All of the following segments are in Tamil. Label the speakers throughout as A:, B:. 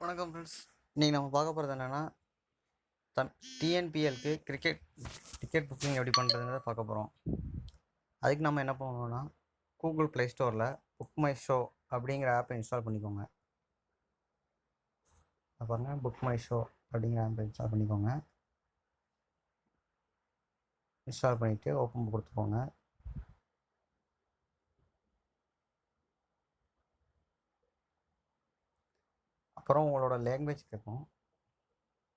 A: வணக்கம் ஃப்ரெண்ட்ஸ். இன்றைக்கி நம்ம பார்க்க போகிறது என்னென்னா டிஎன்பிஎல்க்கு டிக்கெட் புக்கிங் எப்படி பண்ணுறதுன்றத பார்க்க போகிறோம். அதுக்கு நம்ம என்ன பண்ணணும்னா கூகுள் ப்ளே ஸ்டோரில் புக் மை ஷோ அப்படிங்கிற ஆப்பை இன்ஸ்டால் பண்ணிக்கோங்க. பாருங்கள், புக் மை ஷோ அப்படிங்கிற ஆப்பை இன்ஸ்டால் பண்ணிக்கோங்க. இன்ஸ்டால் பண்ணிவிட்டு ஓப்பன் கொடுத்துக்கோங்க. அப்புறம் உங்களோட லாங்குவேஜ் கேட்கும்.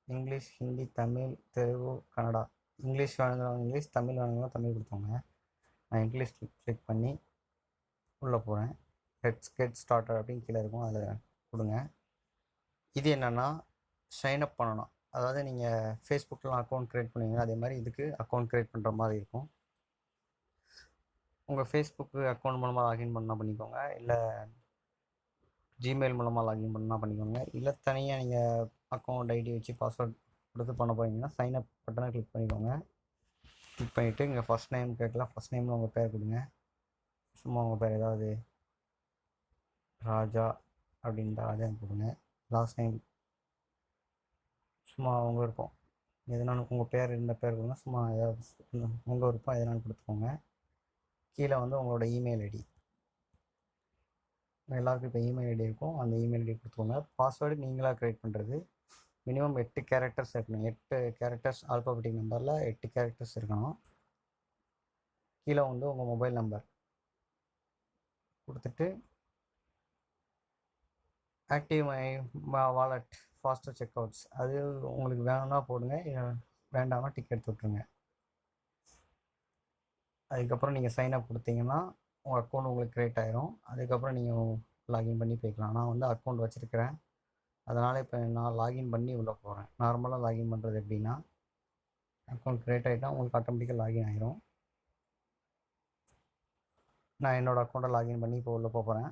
A: இங்கிலீஷ், ஹிந்தி, தமிழ், தெலுங்கு, கன்னடா. இங்கிலீஷ் வேணுங்கிறவங்க இங்கிலீஷ், தமிழ் வேணுங்கிறவங்க தமிழ் கொடுத்தோங்க. நான் இங்கிலீஷ் கிளிக் பண்ணி உள்ளே போகிறேன். கெட் ஸ்டார்டர் அப்படின்னு கீழே இருக்கும், அதில் கொடுங்க. இது என்னென்னா சைன்அப் பண்ணணும். அதாவது நீங்கள் ஃபேஸ்புக்கில் அக்கௌண்ட் க்ரியேட் பண்ணுவீங்க, அதே மாதிரி இதுக்கு அக்கௌண்ட் க்ரியேட் பண்ணுற மாதிரி இருக்கும். உங்கள் ஃபேஸ்புக்கு அக்கௌண்ட் மூலமாக லாகின் பண்ணால் பண்ணிக்கோங்க, இல்லை ஜிமெயில் மூலமாக லாகின் பண்ணால் பண்ணிக்கோங்க, இல்லை தனியாக நீங்கள் அக்கௌண்ட் ஐடி வச்சு பாஸ்வேர்ட் கொடுத்து பண்ண போகிறீங்கன்னா சைன்அப் பட்டனை கிளிக் பண்ணிக்கோங்க. கிளிக் பண்ணிவிட்டு இங்கே ஃபஸ்ட் நேம் கேட்கலாம். ஃபஸ்ட் நேமில் உங்கள் பேர் கொடுங்க. சும்மா உங்கள் பேர் ஏதாவது ராஜா அப்படின்ற ராஜா கொடுங்க. லாஸ்ட் நேம் சும்மா உங்கள் விருப்பம் எதனாலும் உங்கள் பேர் இந்த பேர் கொடுங்க. சும்மா ஏதாவது உங்கள் விருப்பம் எதனாலும் கொடுத்துக்கோங்க. கீழே வந்து உங்களோட இமெயில் ஐடி, எல்லாருக்கும் இப்போ இமெயில் ஐடி இருக்கும், அந்த இமெயில் ஐடி கொடுத்துக்கோங்க. பாஸ்வேர்டு நீங்களாக க்ரியேட் பண்ணுறது. மினிமம் 8 கேரக்டர்ஸ் இருக்கணும். 8 கேரக்டர்ஸ் ஆல்பாபெட்டிக் நம்பரில் 8 கேரக்டர்ஸ் இருக்கணும். கீழே வந்து உங்கள் மொபைல் நம்பர் கொடுத்துட்டு active my wallet faster checkouts அது உங்களுக்கு வேணும்னா போடுங்க, வேண்டாம்னா டிக்கெட் விட்டுருங்க. அதுக்கப்புறம் நீங்கள் சைன்அப் கொடுத்தீங்கன்னா உங்கள் அக்கௌண்ட் உங்களுக்கு க்ரியேட் ஆகிரும். அதுக்கப்புறம் நீங்கள் லாகின் பண்ணி போய்க்கலாம். நான் வந்து அக்கௌண்ட் வச்சுருக்கிறேன், அதனால் இப்போ நான் லாகின் பண்ணி உள்ளே போகிறேன். நார்மலாக லாகின் பண்ணுறது எப்படின்னா, அக்கௌண்ட் க்ரியேட் ஆகிட்டால் உங்களுக்கு ஆட்டோமேட்டிக்காக லாகின் ஆகிரும். நான் என்னோடய அக்கௌண்ட்டை லாகின் பண்ணி இப்போ உள்ளே போகிறேன்.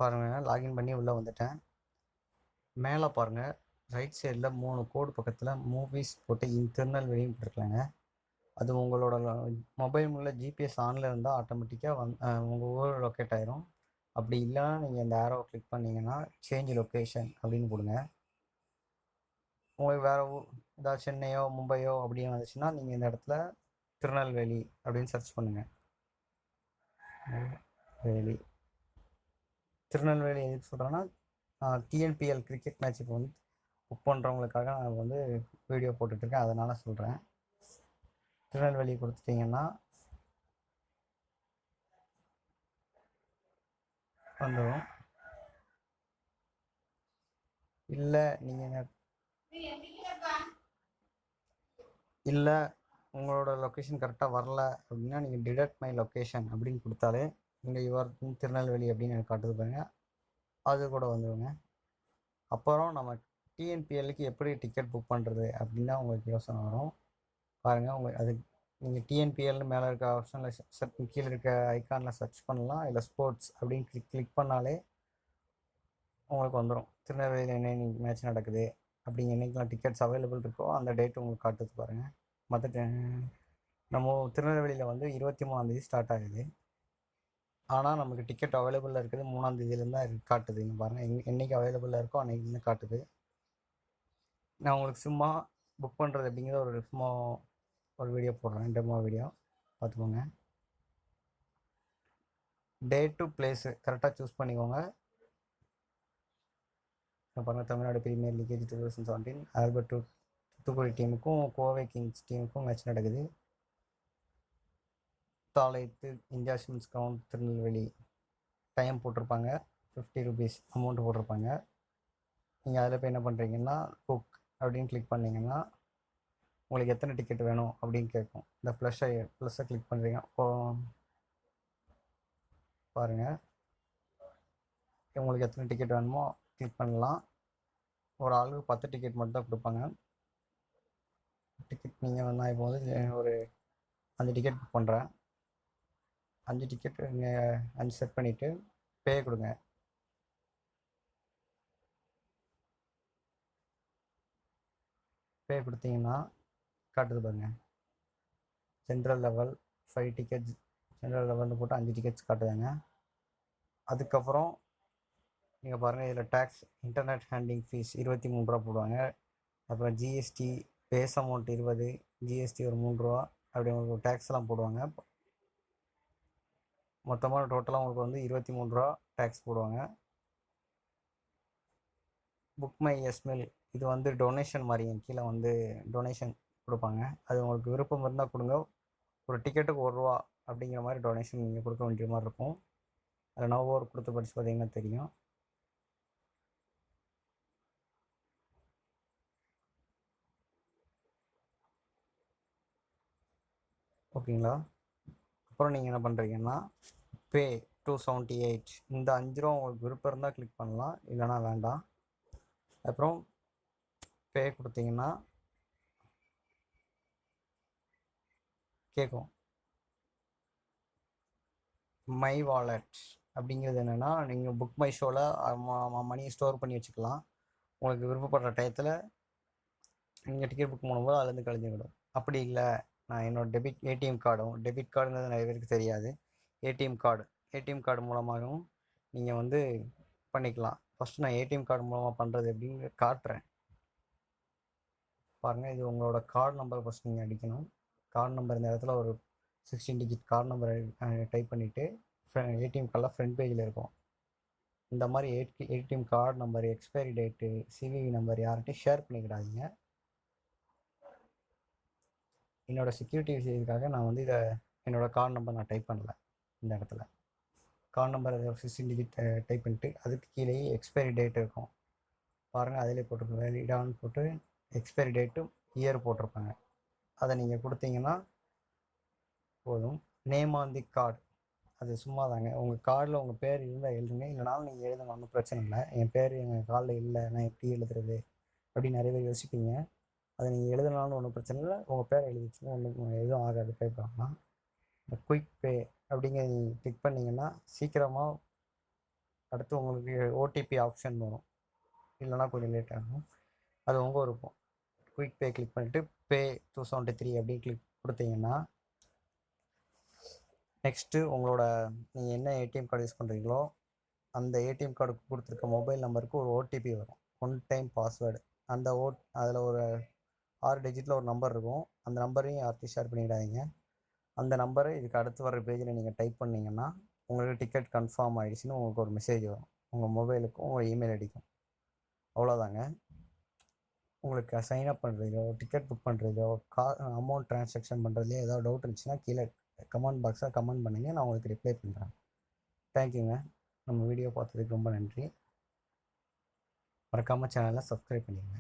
A: பாருங்கள், லாகின் பண்ணி உள்ளே வந்துட்டேன். மேலே பாருங்கள், ரைட் சைடில் 3 கோடு பக்கத்தில் மூவிஸ் போட்டு திருநெல்வேலின்னு போட்டுருக்கலாங்க. அது உங்களோட மொபைல் மூலம் ஜிபிஎஸ் ஆனில் இருந்தால் ஆட்டோமேட்டிக்காக உங்கள் ஊர் லொக்கேட் ஆகிரும். அப்படி இல்லைன்னா நீங்கள் இந்த ஆரோவை கிளிக் பண்ணிங்கன்னா சேஞ்ச் லொக்கேஷன் அப்படின்னு கொடுங்க. உங்களுக்கு வேறு ஊர் ஏதாவது சென்னையோ மும்பையோ அப்படின்னு வந்துச்சுன்னா நீங்கள் இந்த இடத்துல திருநெல்வேலி அப்படின்னு சர்ச் பண்ணுங்கள். திருநெல்வேலி எதுக்கு சொல்கிறேன்னா, டிஎன்பிஎல் கிரிக்கெட் மேட்ச் இப்போ வந்து புக் பண்ணுறவங்களுக்காக நான் வந்து வீடியோ போட்டுட்ருக்கேன், அதனால் சொல்கிறேன். திருநெல்வேலி கொடுத்துட்டிங்கன்னா வந்துடும். இல்லை நீங்கள் இல்லை உங்களோட லொக்கேஷன் கரெக்டாக வரல அப்படின்னா நீங்கள் டிடெக்ட் மை லொக்கேஷன் அப்படின்னு கொடுத்தாலே இங்கே யுவர் திருநெல்வேலி அப்படின்னு எனக்கு காட்டுது பாருங்க, அது கூட வந்துடுங்க. அப்புறம் நம்ம டிஎன்பிஎல்லுக்கு எப்படி டிக்கெட் புக் பண்ணுறது அப்படின்னா உங்களுக்கு யோசனை வரும். பாருங்கள், உங்களுக்கு அது நீங்கள் டிஎன்பிஎல்னு மேலே இருக்க ஆப்ஷனில் கீழே இருக்க ஐக்கானில் சர்ச் பண்ணலாம், இல்லை ஸ்போர்ட்ஸ் அப்படின்னு கிளிக் பண்ணாலே உங்களுக்கு வந்துடும். திருநெல்வேலியில் என்னென்ன மேட்ச் நடக்குது அப்படிங்க என்றைக்கெலாம் டிக்கெட்ஸ் அவைலபிள் இருக்கோ அந்த டேட் உங்களுக்கு காட்டுது பாருங்கள். மற்ற நம்ம திருநெல்வேலியில் வந்து 23ஆந்தேதி ஸ்டார்ட் ஆகுது, ஆனால் நமக்கு டிக்கெட் அவைலபிளில் இருக்குது 3ஆந்தேதியிலேருந்து தான் காட்டுது. இங்கே பாருங்கள், என்றைக்கு அவைலபிளாக இருக்கோ அன்றைக்கிலேருந்து காட்டுது. நான் உங்களுக்கு சும்மா புக் பண்ணுறது அப்படிங்கிற சும்மா ஒரு வீடியோ போடுறேன், டெமோ வீடியோ பார்த்துக்கோங்க. டேட் டு பிளேஸு கரெக்டாக சூஸ் பண்ணிக்கோங்க. பாருங்கள், Tamil Nadu premier league 2017 Albert Thoothukudi டீமுக்கும் கோவை கிங்ஸ் டீமுக்கும் மேட்ச் நடக்குது. தாளைத்து இந்தியா சிம்ஸ் கவுண்ட் திருநெல்வேலி டைம் போட்டிருப்பாங்க, 50 ரூபீஸ் அமௌண்ட்டு போட்டிருப்பாங்க. நீங்கள் அதில் போய் என்ன பண்ணுறீங்கன்னா புக் அப்படின்னு கிளிக் பண்ணிங்கன்னா உங்களுக்கு எத்தனை டிக்கெட் வேணும் அப்படின்னு கேட்கும். இந்த ப்ளஸ்ஸை கிளிக் பண்ணுறீங்க. பாருங்கள், உங்களுக்கு எத்தனை டிக்கெட் வேணுமோ கிளிக் பண்ணலாம். ஒரு ஆளுக்கு 10 டிக்கெட் மட்டும் தான் கொடுப்பாங்க. டிக்கெட் நீங்கள் நான் இப்போ வந்து ஒரு 5 டிக்கெட் புக் பண்ணுறேன். 5 டிக்கெட் நீங்கள் 5 செட் பண்ணிவிட்டு பே கொடுங்க. பே கொடுத்தீங்கன்னா காட்டுது பாருங்கள், ஜென்ரல் லெவல் 5 டிக்கெட்ஸ், ஜென்ரல் லெவலில் போட்டு 5 டிக்கெட்ஸ் காட்டுதாங்க. அதுக்கப்புறம் நீங்கள் பாருங்கள், இதில் டேக்ஸ் இன்டர்நெட் ஹேண்ட்லிங் ஃபீஸ் 23 ரூபா போடுவாங்க. அப்புறம் ஜிஎஸ்டி பேஸ் அமௌண்ட் 20, ஜிஎஸ்டி ஒரு 3 ரூபா, அப்படி உங்களுக்கு டேக்ஸ்லாம் போடுவாங்க. மொத்தமாக டோட்டலாக உங்களுக்கு வந்து 23 ரூபா டேக்ஸ் போடுவாங்க. புக் மை எஸ்மெல் இது வந்து டொனேஷன் மாதிரி, கீழே வந்து டொனேஷன் கொடுப்பாங்க. அது உங்களுக்கு விருப்பம் இருந்தால் கொடுங்க. ஒரு டிக்கெட்டுக்கு 1 ரூபா அப்படிங்கிற மாதிரி டொனேஷன் நீங்கள் கொடுக்க வேண்டிய மாதிரி இருக்கும். அதில் நான் ஓவர் கொடுத்து படித்து பார்த்தீங்கன்னா தெரியும். ஓகேங்களா? அப்புறம் நீங்கள் என்ன பண்ணுறீங்கன்னா, பே 278 இந்த 5 ரூபா உங்களுக்கு விருப்பம் இருந்தால் கிளிக் பண்ணலாம், இல்லைனா வேண்டாம். அப்புறம் பே கொடுத்தீங்கன்னா கேட்கும் மை வாலெட் அப்படிங்கிறது என்னென்னா, நீங்கள் புக் மை ஷோவில் மணியை ஸ்டோர் பண்ணி வச்சுக்கலாம். உங்களுக்கு விருப்பப்படுற டயத்தில் நீங்கள் டிக்கெட் புக் பண்ணும்போது அதுலேருந்து கழிஞ்சுக்கிடும். அப்படி இல்லை, நான் என்னோடய ஏடிஎம் கார்டுங்கிறது நிறைய பேருக்கு தெரியாது. ஏடிஎம் கார்டு மூலமாகவும் நீங்கள் வந்து பண்ணிக்கலாம். ஃபஸ்ட்டு நான் ஏடிஎம் கார்டு மூலமாக பண்ணுறது எப்படின்னு காட்டுறேன் பாருங்கள். இது உங்களோட கார்டு நம்பர் ஃபஸ்ட் நீங்கள் அடிக்கணும். கார்டு நம்பர் இந்த இடத்துல ஒரு 16 டிஜிட் கார்டு நம்பர் டைப் பண்ணிவிட்டு ஏடிஎம் கார்டில் ஃப்ரண்ட் பேஜில் இருக்கும். இந்த மாதிரி ATM card number, expiry date, CVV number யார்கிட்டையும் ஷேர் பண்ணிக்கிடாதீங்க. என்னோடய செக்யூரிட்டி விஷயத்துக்காக நான் வந்து இதை என்னோடய கார்டு நம்பர் நான் டைப் பண்ணல. இந்த இடத்துல கார்டு நம்பர் 16 டிஜிட் டைப் பண்ணிட்டு அதுக்கு கீழேயே எக்ஸ்பைரி டேட் இருக்கும் பாருங்கள். அதிலே போட்டிருக்கோம் வேலிடான்னு போட்டு எக்ஸ்பைரி டேட்டும் இயர் போட்டிருப்பாங்க. அதை நீங்கள் கொடுத்தீங்கன்னா போதும். நேம் ஆன் தி கார்டு அது சும்மா தாங்க. உங்கள் கார்டில் உங்கள் பேர் இருந்தால் எழுதுங்க, இல்லைனாலும் நீங்கள் எழுதுங்க, ஒன்றும் பிரச்சனை இல்லை. என் பேர் எங்கள் கார்டில் இல்லை, நான் எப்படி எழுதுறது அப்படின்னு நிறைய பேர் யோசிப்பீங்க. அதை நீங்கள் எழுதுனாலும் ஒன்றும் பிரச்சனை இல்லை. உங்கள் பேரை எழுதிச்சுன்னா ஒன்றும் எதுவும் ஆகாது, பயப்படலாம். இந்த குயிக் பே அப்படிங்கிற நீங்கள் கிளிக் பண்ணிங்கன்னா சீக்கிரமாக அடுத்து உங்களுக்கு ஓடிபி ஆப்ஷன் வரும், இல்லைனா கொஞ்சம் லேட் ஆகும். அது உங்கள் விருப்பம். குயிக் பே கிளிக் பண்ணிவிட்டு பே 273 அப்படின்னு கிளிக் கொடுத்தீங்கன்னா நெக்ஸ்ட்டு உங்களோட நீங்கள் என்ன ஏடிஎம் கார்டு யூஸ் பண்ணுறீங்களோ அந்த ஏடிஎம் கார்டுக்கு கொடுத்துருக்க மொபைல் நம்பருக்கு ஒரு ஓடிபி வரும், 1 டைம் பாஸ்வேர்டு. அந்த அதில் ஒரு 6 டிஜிட்டில் ஒரு நம்பர் இருக்கும். அந்த நம்பரையும் யார்கிட்டையும் ஷேர் பண்ணிடாதீங்க. அந்த நம்பரை இதுக்கு அடுத்து வர பேஜில் நீங்கள் டைப் பண்ணிங்கன்னா உங்களுக்கு டிக்கெட் கன்ஃபார்ம் ஆகிடுச்சின்னு உங்களுக்கு ஒரு மெசேஜ் வரும் உங்கள் மொபைலுக்கும் உங்கள் இமெயில் ஐடிக்கும். அவ்வளோதாங்க. உங்களுக்கு சைன்அப் பண்ணுறதோ, டிக்கெட் புக் பண்ணுறதோ, அமௌண்ட் ட்ரான்சாக்ஷன் பண்ணுறதுலையோ ஏதாவது டவுட் இருந்துச்சுன்னா கீழே கமெண்ட் பாக்ஸில் கமெண்ட் பண்ணுங்கள், நான் உங்களுக்கு ரிப்ளை பண்ணுறேன். தேங்க்யூங்க. நம்ம வீடியோ பார்த்ததுக்கு ரொம்ப நன்றி. மறக்காமல் சேனலை சப்ஸ்கிரைப் பண்ணிடுங்க.